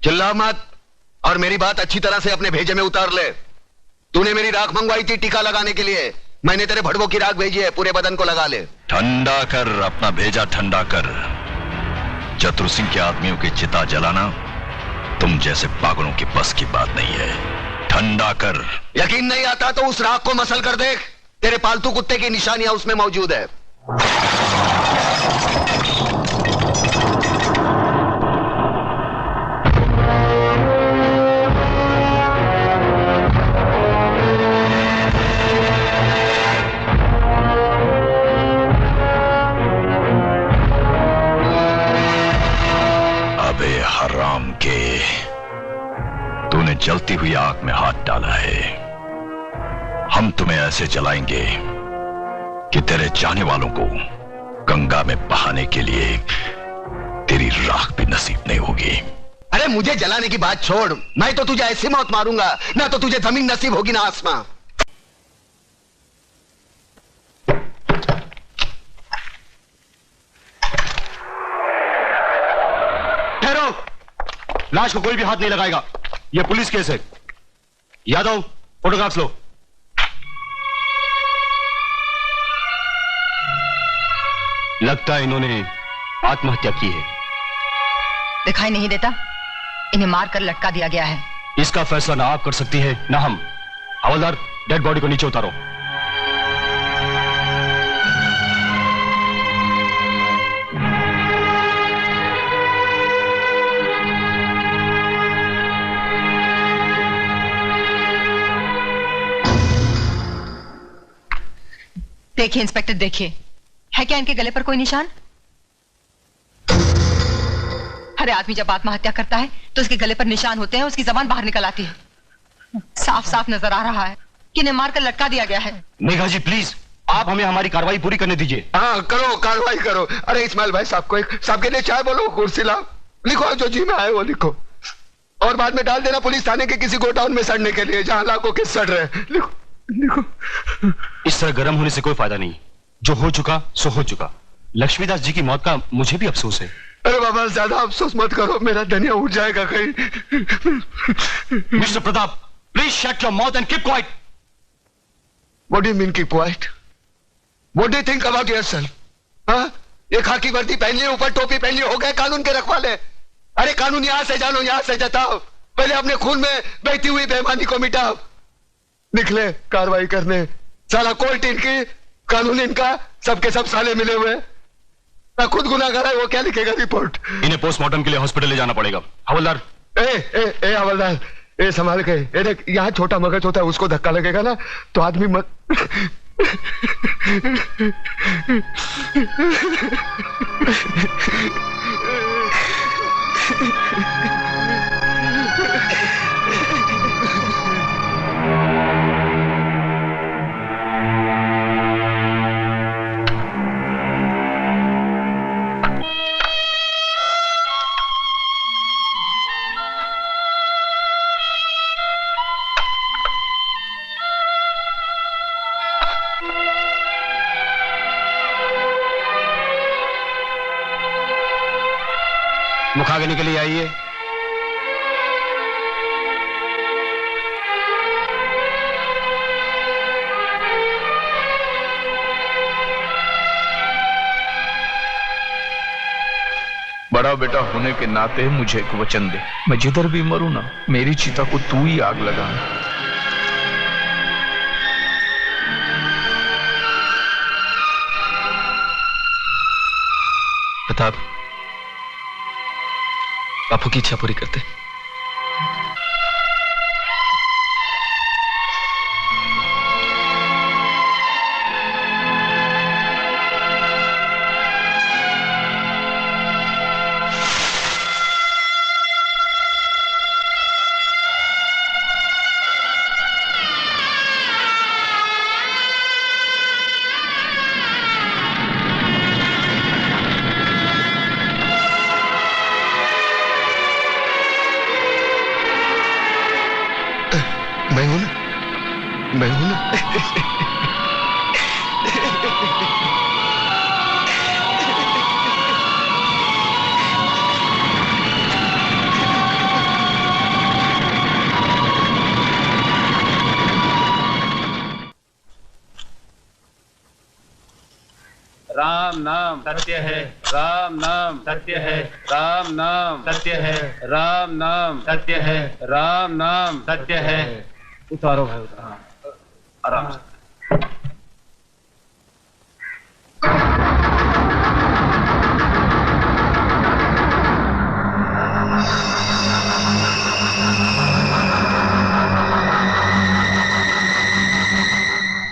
चिल्ला मत और मेरी बात अच्छी तरह से अपने भेजे में उतार ले। तूने मेरी राख मंगवाई थी टीका लगाने के लिए, मैंने तेरे भड़वों की राख भेजी है, पूरे बदन को लगा ले। ठंडा कर अपना भेजा, ठंडा कर। चतुर सिंह के आदमियों की चिता जलाना तुम जैसे पागलों की बस की बात नहीं है। ठंडा कर। यकीन नहीं आता तो उस राख को मसल कर देख, तेरे पालतू कुत्ते की निशानियां उसमें मौजूद है। अबे हराम के, तूने जलती हुई आग में हाथ डाला है। हम तुम्हें ऐसे जलाएंगे कि तेरे चाहने वालों को गंगा में बहाने के लिए तेरी राख भी नसीब नहीं होगी। अरे मुझे जलाने की बात छोड़, मैं तो तुझे ऐसी मौत मारूंगा ना तो तुझे जमीन नसीब होगी ना आसमां। ठहरो, लाश को कोई भी हाथ नहीं लगाएगा, यह पुलिस केस है। यादव, फोटोग्राफ्स लो। लगता है इन्होंने आत्महत्या की है। दिखाई नहीं देता, इन्हें मारकर लटका दिया गया है। इसका फैसला ना आप कर सकती है ना हम। हवलदार, डेड बॉडी को नीचे उतारो। देखिए इंस्पेक्टर, देखिए, है क्या इनके गले पर कोई निशान? अरे आदमी जब आत्महत्या करता है तो उसके गले पर निशान होते हैं, उसकी जबान बाहर निकल आती है। साफ साफ नजर आ रहा है कि इन्हें मारकर लटका दिया गया है। मेघा जी प्लीज, आप हमें हमारी कार्रवाई पूरी करने दीजिए। हाँ करो, कार्रवाई करो। अरे इस्माइल भाई साहब को एक साहब के लिए चाय बोलो, कुर्सी लाओ, लिखो जो जी में आए वो लिखो, और बाद में डाल देना पुलिस थाने के किसी गोडाउन में सड़ने के लिए जहां लाखों के सड़ रहे हैं। लिखो लिखो। इस तरह गर्म होने से कोई फायदा नहीं, जो हो चुका सो हो चुका। लक्ष्मीदास जी की मौत का मुझे भी अफसोस है। अरे बाबा ज्यादा अफसोस मत करो, मेरा धनिया उठ जाएगा कहीं। Mister Pratap, please shut your mouth and keep quiet. What do you mean keep quiet? What do you think about yourself? हाँ, ये खाकी वर्दी पहन ली, ऊपर टोपी पहन ली, हो गए कानून के रखवाले। अरे कानून यहां से जानो, यहां से जताओ, पहले अपने खून में बहती हुई बेईमानी को मिटाओ। निकले कार्रवाई करने, साला कोर्ट इनकी, कानून इनका, सबके सब साले मिले हुए। मैं खुद गुनाहगार है, वो क्या लिखेगा रिपोर्ट? इन्हें पोस्टमार्टम के लिए हॉस्पिटल ले जाना पड़ेगा। हवलदार, ए हवलदार, ए संभाल के, ए देख यहाँ छोटा मगज होता है, उसको धक्का लगेगा ना तो आदमी मत। मुखाग्नि के लिए आइए। बड़ा बेटा होने के नाते मुझे एक वचन दे, मैं जिधर भी मरूं ना, मेरी चिता को तू ही आग लगाना। प्रताप, बापू की इच्छा पूरी करते। मैं हूं ना, मैं हूं ना। राम नाम सत्य है, राम नाम सत्य है, राम नाम सत्य है, राम नाम सत्य है, राम नाम सत्य है। उतारो भाई उतारो, आराम से।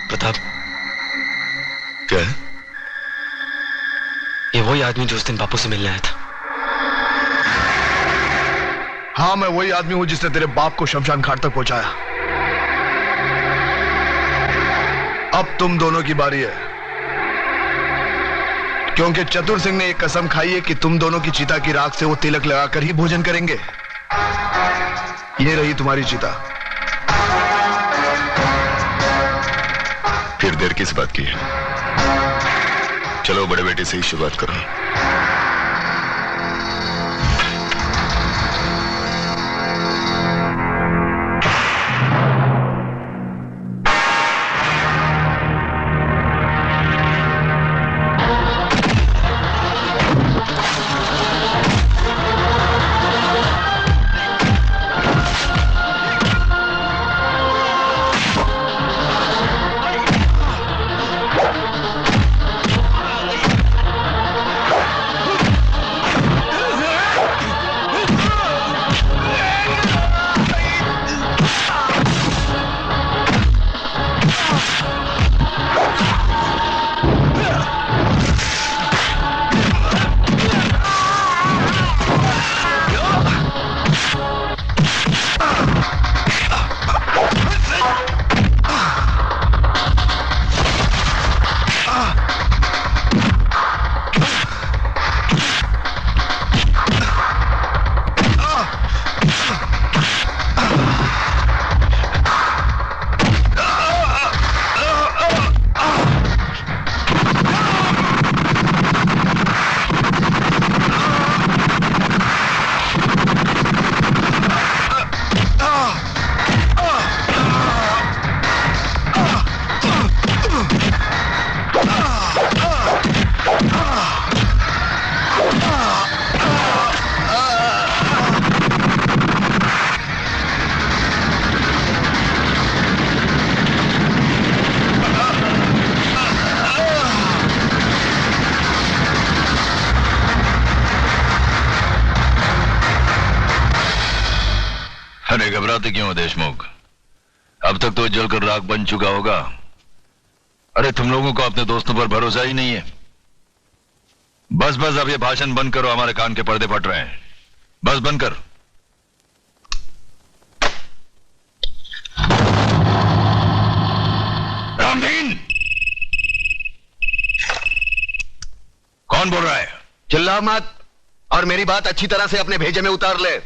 प्रताप, क्या है? ये वही आदमी जो उस दिन बापू से मिलने आया था। हाँ, मैं वही आदमी हूं जिसने तेरे बाप को शमशान घाट तक पहुंचाया। अब तुम दोनों की बारी है, क्योंकि चतुर सिंह ने एक कसम खाई है कि तुम दोनों की चिता की राख से वो तिलक लगाकर ही भोजन करेंगे। ये रही तुम्हारी चिता। फिर देर किस बात की है? चलो बड़े बेटे से ही शुरुआत करो। अरे घबराते क्यों हो देशमुख? अब तक तो जलकर राख बन चुका होगा। अरे तुम लोगों को अपने दोस्तों पर भरोसा ही नहीं है। बस बस अब ये भाषण बंद करो, हमारे कान के पर्दे फट रहे हैं। बस बंद कर। रामदीन, कौन बोल रहा है? चिल्ला मत और मेरी बात अच्छी तरह से अपने भेजे में उतार ले।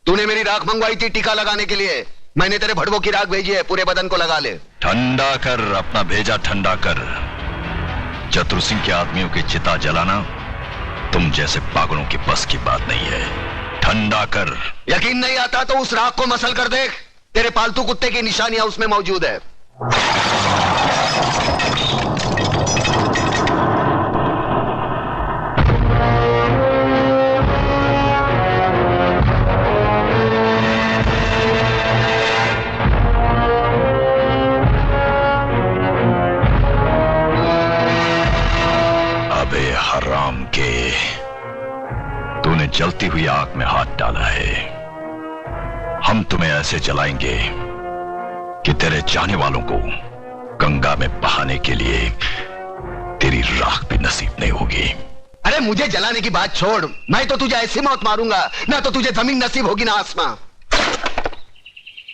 तूने मेरी राख मंगवाई थी टीका लगाने के लिए, मैंने तेरे भड़वों की राख भेजी है, पूरे बदन को लगा ले। ठंडा कर, अपना भेजा ठंडा कर। चतुर सिंह के आदमियों की चिता जलाना तुम जैसे पागलों की बस की बात नहीं है। ठंडा कर। यकीन नहीं आता तो उस राख को मसल कर देख, तेरे पालतू कुत्ते की निशानियां उसमें मौजूद है। हराम के, तूने जलती हुई आग में हाथ डाला है। हम तुम्हें ऐसे जलाएंगे कि तेरे चाहने वालों को गंगा में बहाने के लिए तेरी राख भी नसीब नहीं होगी। अरे मुझे जलाने की बात छोड़, मैं तो तुझे ऐसी मौत मारूंगा ना तो तुझे जमीन नसीब होगी ना आसमां।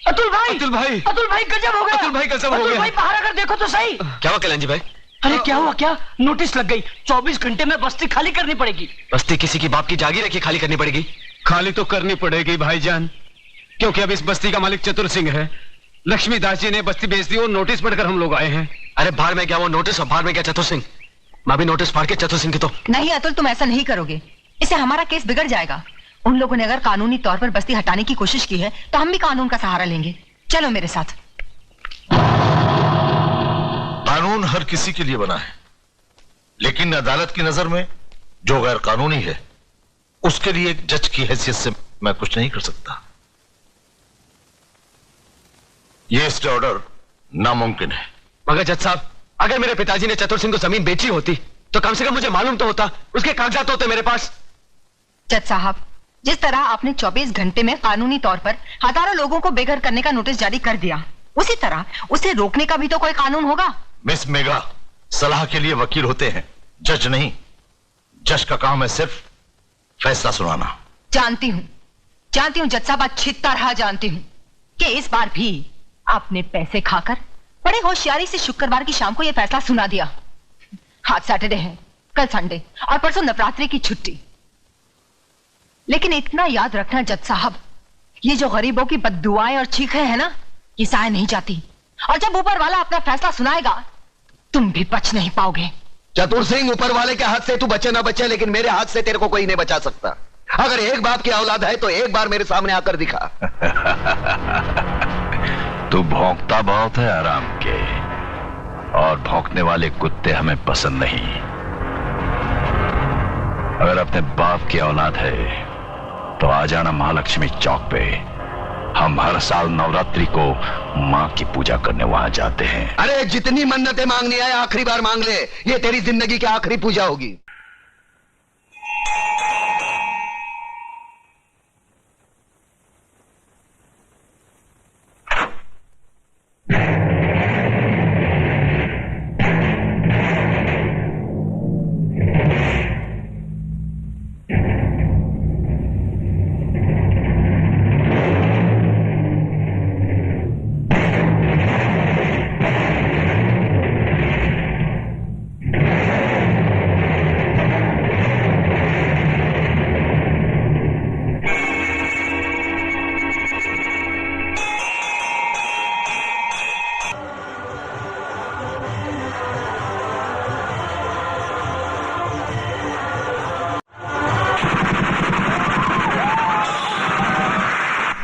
अतुल भाई, अतुल भाई, अतुल भाई गजब हो गया। अतुल भाई गजब हो गया। अतुल भाई बाहर आकर देखो तो सही। क्या हुआ कल्याण जी भाई? अरे क्या हुआ? क्या नोटिस लग गई, 24 घंटे में बस्ती खाली करनी पड़ेगी। बस्ती किसी की बाप की जागीर है कि खाली करनी पड़ेगी? खाली तो करनी पड़ेगी भाईजान, क्योंकि अब इस बस्ती का मालिक चतुर सिंह है। लक्ष्मीदास जी ने बस्ती बेच दी और नोटिस पढ़कर हम लोग आए हैं। अरे बाहर में क्या वो नोटिस और बाहर में क्या चतुर सिंह? मैं भी नोटिस फाड़ के चतुर सिंह की तो। नहीं अतुल, तुम ऐसा नहीं करोगे, इससे हमारा केस बिगड़ जाएगा। उन लोगों ने अगर कानूनी तौर पर बस्ती हटाने की कोशिश की है तो हम भी कानून का सहारा लेंगे। चलो मेरे साथ। कानून हर किसी के लिए बना है, लेकिन अदालत की नजर में जो गैर कानूनी है उसके लिए एक जज की हैसियत से मैं कुछ नहीं कर सकता। यह स्टे ऑर्डर नामुमकिन है। मगर जज साहब, अगर मेरे पिताजी ने चतुर सिंह को जमीन बेची होती तो कम से कम मुझे मालूम तो होता, उसके कागजात होते मेरे पास। जज साहब, जिस तरह आपने 24 घंटे में कानूनी तौर पर हजारों लोगों को बेघर करने का नोटिस जारी कर दिया, उसी तरह उसे रोकने का भी तो कोई कानून होगा। मिस मेघा, सलाह के लिए वकील होते हैं, जज नहीं। जज का काम है सिर्फ फैसला सुनाना। जानती हूँ जज साहब, अच्छी तरह जानती हूँ कि इस बार भी आपने पैसे खाकर बड़े होशियारी से शुक्रवार की शाम को यह फैसला सुना दिया। आज सैटरडे है, कल संडे और परसों नवरात्रि की छुट्टी। लेकिन इतना याद रखना जज साहब, ये जो गरीबों की बद्दुआएं और चीखें हैं ना, ये सहे नहीं जाती। और जब ऊपर वाला अपना फैसला सुनाएगा, तुम भी बच नहीं पाओगे। चतुर सिंह, ऊपर वाले के हाथ से तू बचे ना बचे, लेकिन मेरे हाथ से तेरे को कोई नहीं बचा सकता। अगर एक बाप की औलाद है तो एक बार मेरे सामने आकर दिखा। तू भौंकता बहुत है आराम के, और भौंकने वाले कुत्ते हमें पसंद नहीं। अगर अपने बाप की औलाद है तो आ जाना महालक्ष्मी चौक पे। हम हर साल नवरात्रि को मां की पूजा करने वहां जाते हैं। अरे जितनी मन्नतें मांगनी है आखिरी बार मांग ले, ये तेरी जिंदगी की आखिरी पूजा होगी।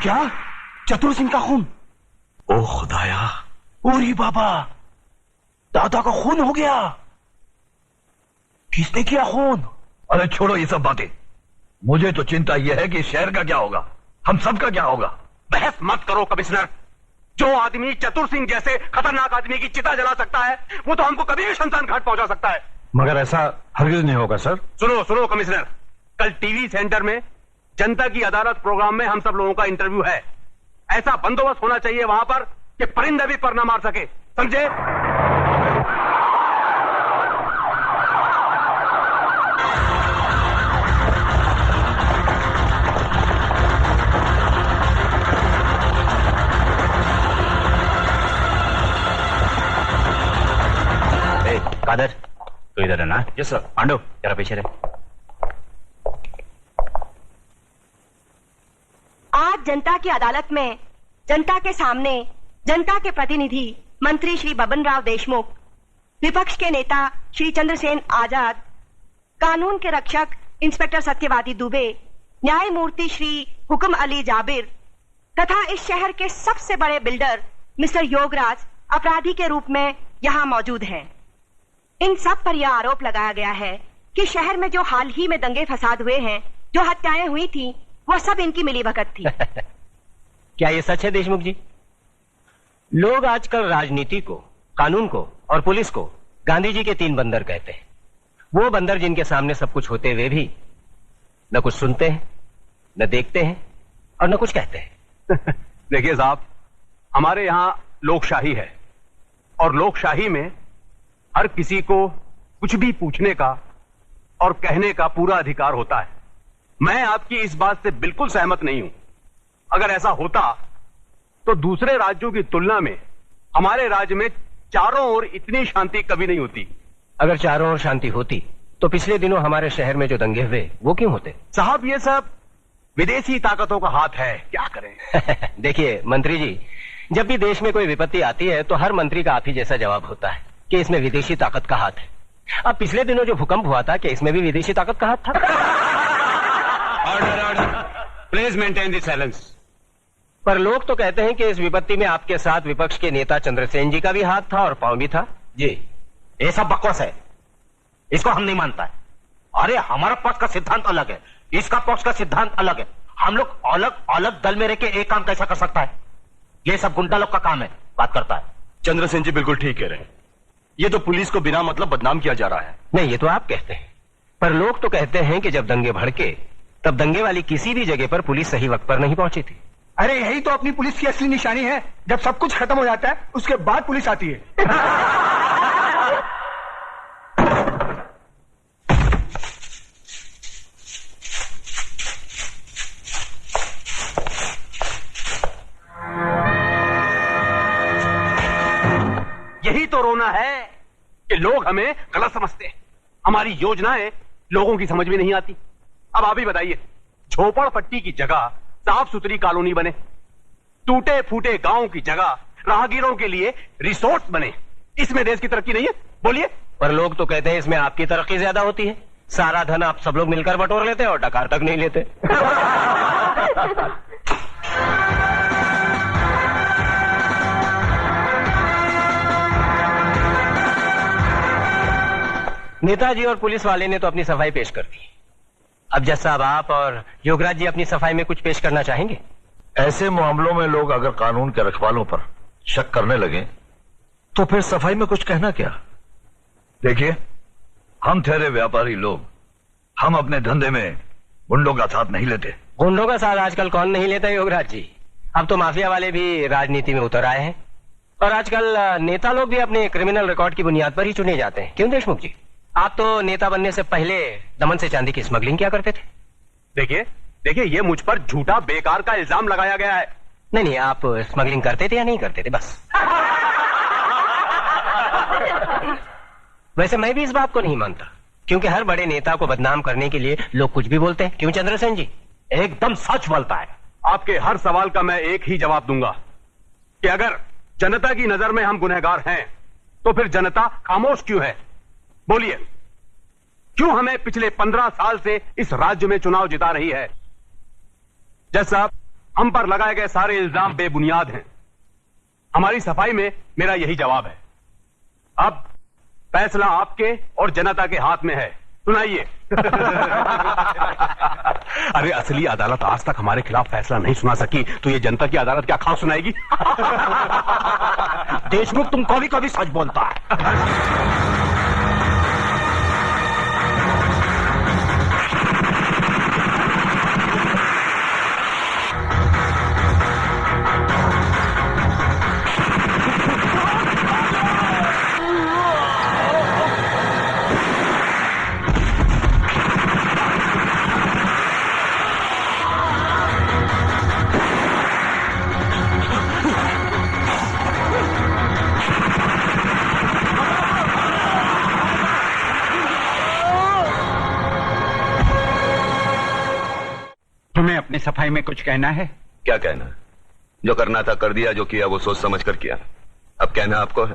क्या? चतुर सिंह का खून? ओ खुदाया, ओरी बाबा, दादा का खून हो गया। किसने किया खून? अरे छोड़ो ये सब बातें। मुझे तो चिंता यह है कि शहर का क्या होगा, हम सब का क्या होगा। बहस मत करो कमिश्नर। जो आदमी चतुर सिंह जैसे खतरनाक आदमी की चिता जला सकता है, वो तो हमको कभी भी शमशान घाट पहुंचा सकता है। मगर ऐसा हरगिज नहीं होगा सर। सुनो कमिश्नर, कल टीवी सेंटर में जनता की अदालत प्रोग्राम में हम सब लोगों का इंटरव्यू है। ऐसा बंदोबस्त होना चाहिए वहां पर कि परिंदे भी पर ना मार सके, समझे? कादर, तो इधर है ना? Yes sir. पांडु, जरा पीछे रहे। आज जनता की अदालत में, जनता के सामने, जनता के प्रतिनिधि मंत्री श्री बबन राव देशमुख, विपक्ष के नेता श्री चंद्रसेन आजाद, कानून के रक्षक इंस्पेक्टर सत्यवादी दुबे, न्यायमूर्ति श्री हुक्म अली जाबिर तथा इस शहर के सबसे बड़े बिल्डर मिस्टर योगराज अपराधी के रूप में यहाँ मौजूद हैं। इन सब पर यह आरोप लगाया गया है कि शहर में जो हाल ही में दंगे फसाद हुए हैं, जो हत्याएं हुई थी, वह सब इनकी मिलीभगत थी। क्या ये सच है देशमुख जी? लोग आजकल राजनीति को, कानून को और पुलिस को गांधी जी के 3 बंदर कहते हैं। वो बंदर जिनके सामने सब कुछ होते हुए भी न कुछ सुनते हैं, न देखते हैं और न कुछ कहते हैं। देखिए साहब, हमारे यहां लोकशाही है और लोकशाही में हर किसी को कुछ भी पूछने का और कहने का पूरा अधिकार होता है। मैं आपकी इस बात से बिल्कुल सहमत नहीं हूं। अगर ऐसा होता तो दूसरे राज्यों की तुलना में हमारे राज्य में चारों ओर इतनी शांति कभी नहीं होती। अगर चारों ओर शांति होती तो पिछले दिनों हमारे शहर में जो दंगे हुए वो क्यों होते? साहब, ये सब विदेशी ताकतों का हाथ है, क्या करें? देखिए मंत्री जी, जब भी देश में कोई विपत्ति आती है तो हर मंत्री का आप ही जैसा जवाब होता है कि इसमें विदेशी ताकत का हाथ है। अब पिछले दिनों जो भूकंप हुआ था, कि इसमें भी विदेशी ताकत का हाथ था? Order, please maintain the silence. पर लोग तो कहते हैं कि इस विपत्ति में आपके साथ विपक्ष के नेता चंद्रसेन जी का भी हाथ था और पांव भी था। जी, ये सब बकवास है। इसको हम नहीं मानता है। अरे हमारा पक्ष का सिद्धांत अलग है, इसका पक्ष का सिद्धांत अलग है। हम लोग अलग अलग दल में रह के एक काम कैसा कर सकता है? ये सब गुंडा लोग का काम है, बात करता है। चंद्रसेन जी बिल्कुल ठीक कह रहे हैं। ये तो पुलिस को बिना मतलब बदनाम किया जा रहा है। नहीं, ये तो आप कहते हैं, पर लोग तो कहते हैं कि जब दंगे भड़के तब दंगे वाली किसी भी जगह पर पुलिस सही वक्त पर नहीं पहुंची थी। अरे यही तो अपनी पुलिस की असली निशानी है। जब सब कुछ खत्म हो जाता है उसके बाद पुलिस आती है। यही तो रोना है कि लोग हमें गलत समझते हैं। हमारी योजनाएं लोगों की समझ में नहीं आती। अब आप ही बताइए, झोपड़पट्टी की जगह साफ सुथरी कॉलोनी बने, टूटे फूटे गांव की जगह राहगीरों के लिए रिसोर्ट बने, इसमें देश की तरक्की नहीं है? बोलिए। पर लोग तो कहते हैं इसमें आपकी तरक्की ज्यादा होती है। सारा धन आप सब लोग मिलकर बटोर लेते हैं और डकार तक नहीं लेते। नेताजी और पुलिस वाले ने तो अपनी सफाई पेश कर दी। अब जज साहब, आप और योगराज जी अपनी सफाई में कुछ पेश करना चाहेंगे? ऐसे मामलों में लोग अगर कानून के रखवालों पर शक करने लगे तो फिर सफाई में कुछ कहना क्या? देखिए, हम ठहरे व्यापारी लोग, हम अपने धंधे में गुंडों का साथ नहीं लेते। गुंडों का साथ आजकल कौन नहीं लेता योगराज जी? अब तो माफिया वाले भी राजनीति में उतर आए हैं और आजकल नेता लोग भी अपने क्रिमिनल रिकॉर्ड की बुनियाद पर ही चुने जाते हैं। क्यों देशमुख जी, आप तो नेता बनने से पहले दमन से चांदी की स्मगलिंग किया करते थे। देखिए ये मुझ पर झूठा बेकार का इल्जाम लगाया गया है। नहीं, आप स्मगलिंग करते थे या नहीं करते थे? बस। वैसे मैं भी इस बात को नहीं मानता, क्योंकि हर बड़े नेता को बदनाम करने के लिए लोग कुछ भी बोलते हैं। क्यों चंद्रसेन जी? एकदम सच बोलता है। आपके हर सवाल का मैं एक ही जवाब दूंगा कि अगर जनता की नजर में हम गुनहगार हैं तो फिर जनता खामोश क्यों है? बोलिए, क्यों हमें पिछले 15 साल से इस राज्य में चुनाव जिता रही है? जज साहब, हम पर लगाए गए सारे इल्जाम बेबुनियाद हैं। हमारी सफाई में मेरा यही जवाब है। अब फैसला आपके और जनता के हाथ में है। सुनाइए। अरे असली अदालत आज तक हमारे खिलाफ फैसला नहीं सुना सकी तो ये जनता की अदालत क्या खास सुनाएगी? देशमुख, तुम कभी कभी सच बोलता है। तुम्हें अपनी सफाई में कुछ कहना है? क्या कहना? जो करना था कर दिया, जो किया वो सोच समझ कर किया। अब कहना आपको है।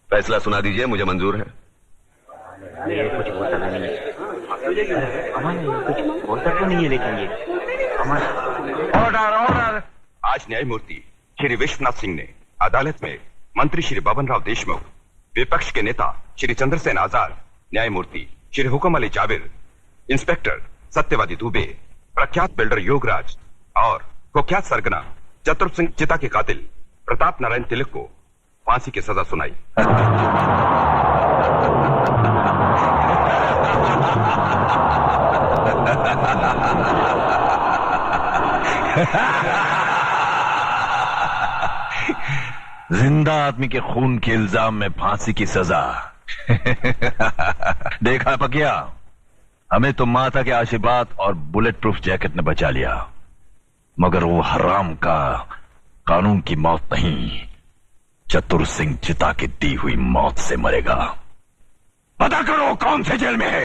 फैसला सुना दीजिए, मुझे मंजूर है। कुछ बोलता नहीं है, कुछ बोलता तो नहीं है, लेकिन ये ऑर्डर। आज न्यायमूर्ति श्री विश्वनाथ सिंह ने अदालत में मंत्री श्री बबन राव देशमुख, विपक्ष के नेता श्री चंद्रसेन आजाद, न्यायमूर्ति श्री हुकम अली जाबिर, इंस्पेक्टर सत्यवादी दुबे, प्रख्यात बिल्डर योगराज और कुख्यात सरगना चतुर सिंह चिता के कातिल प्रताप नारायण तिलक को फांसी की सजा सुनाई। जिंदा आदमी के खून के इल्जाम में फांसी की सजा। देखा पकिया, हमें तो माता के आशीर्वाद और बुलेट प्रूफ जैकेट ने बचा लिया, मगर वो हराम का कानून की मौत नहीं, चतुर सिंह चिता की दी हुई मौत से मरेगा। पता करो कौन से जेल में है।